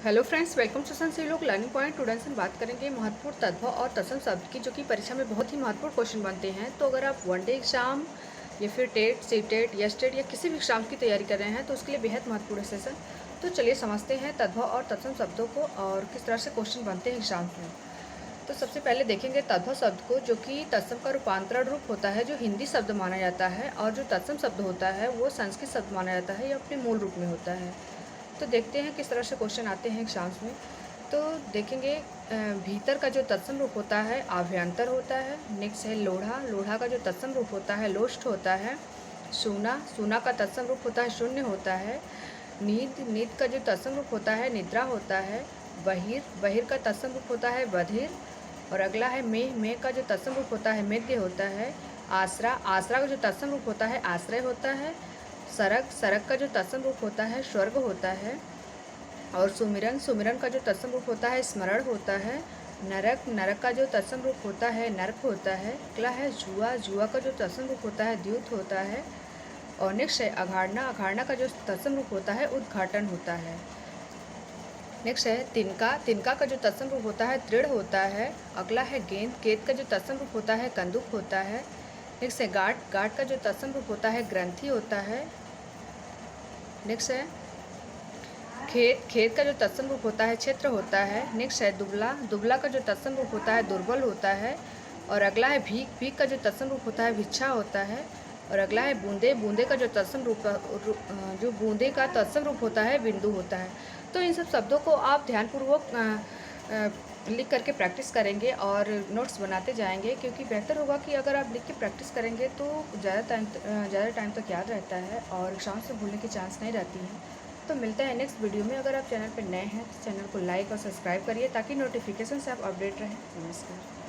Hello friends, welcome to संसीलोक learning point. Students हम बात करेंगे महत्वपूर्ण तत्व और तत्सम शब्द की, जो कि परीक्षा में बहुत ही महत्वपूर्ण क्वेश्चन बनते हैं। तो अगर आप वनडे एग्जाम या फिर टेट, सीटेट या स्टेट या किसी भी एग्जाम की तैयारी कर रहे हैं तो उसके लिए बेहद महत्वपूर्ण है सेशन। तो चलिए समझते हैं तत्व और तत्सम शब्दों को और किस तरह से क्वेश्चन बनते हैं एग्जाम्स में। तो सबसे पहले देखेंगे तत्व शब्द को, जो कि तत्सम का रूपांतरण रूप होता है, जो हिंदी शब्द माना जाता है, और जो तत्सम शब्द होता है वो संस्कृत शब्द माना जाता है या अपने मूल रूप में होता है। तो देखते हैं किस तरह से क्वेश्चन आते हैं एग्जाम्स में। तो देखेंगे भीतर का जो तत्सम रूप होता है आभ्यंतर होता है। नेक्स्ट है लोढ़ा, लोढ़ा का जो तत्सम रूप होता है लोष्ठ होता है। सूना, सूना का तत्सम रूप होता है शून्य होता है। नींद, नींद का जो तत्सम रूप होता है निद्रा होता है। बहिर, बहिर का तत्सम रूप होता है बधिर। और अगला है मेह, मेह का जो तत्सम रूप होता है मेद्य होता है। आसरा, आसरा का जो तत्सम रूप होता है आश्रय होता है। सरक, सरक का जो तत्सम रूप होता है स्वर्ग होता है। और सुमिरन, सुमिरन का जो तत्सम रूप होता है स्मरण होता है। नरक, नरक का जो तत्सम रूप होता है नरक होता है। अगला है जुआ, जुआ का जो तत्सम रूप होता है द्यूत होता है। और नेक्स्ट है अघाड़ना, अघाड़ना का जो तत्सम रूप होता है उद्घाटन होता है। नेक्स्ट है तिनका, तिनका का जो तत्सम रूप होता है दृढ़ होता है। अगला है गेंद, गेंद का जो तत्सम रूप होता है कंदुक होता है। नेक्स्ट है गाठ, गाठ का जो तत्सम रूप होता है ग्रंथि होता है। नेक्स्ट है खेत, खेत का जो तत्सम रूप होता है क्षेत्र होता है। नेक्स्ट है दुबला, दुबला का जो तत्सम रूप होता है दुर्बल होता है। और अगला है भीख, भीख का जो तत्सम रूप होता है भिक्षा होता है। और अगला है बूंदे, बूंदे का जो तत्सम जो बूंदे का तत्सम रूप होता है बिंदु होता है। तो इन सब शब्दों को आप ध्यानपूर्वक लिख करके प्रैक्टिस करेंगे और नोट्स बनाते जाएंगे, क्योंकि बेहतर होगा कि अगर आप लिख के प्रैक्टिस करेंगे तो ज़्यादा टाइम तक याद रहता है और एग्जाम से भूलने की चांस नहीं रहती है। तो मिलते हैं नेक्स्ट वीडियो में। अगर आप चैनल पर नए हैं तो चैनल को लाइक और सब्सक्राइब करिए ताकि नोटिफिकेशन से आप अपडेट रहें। नमस्कार।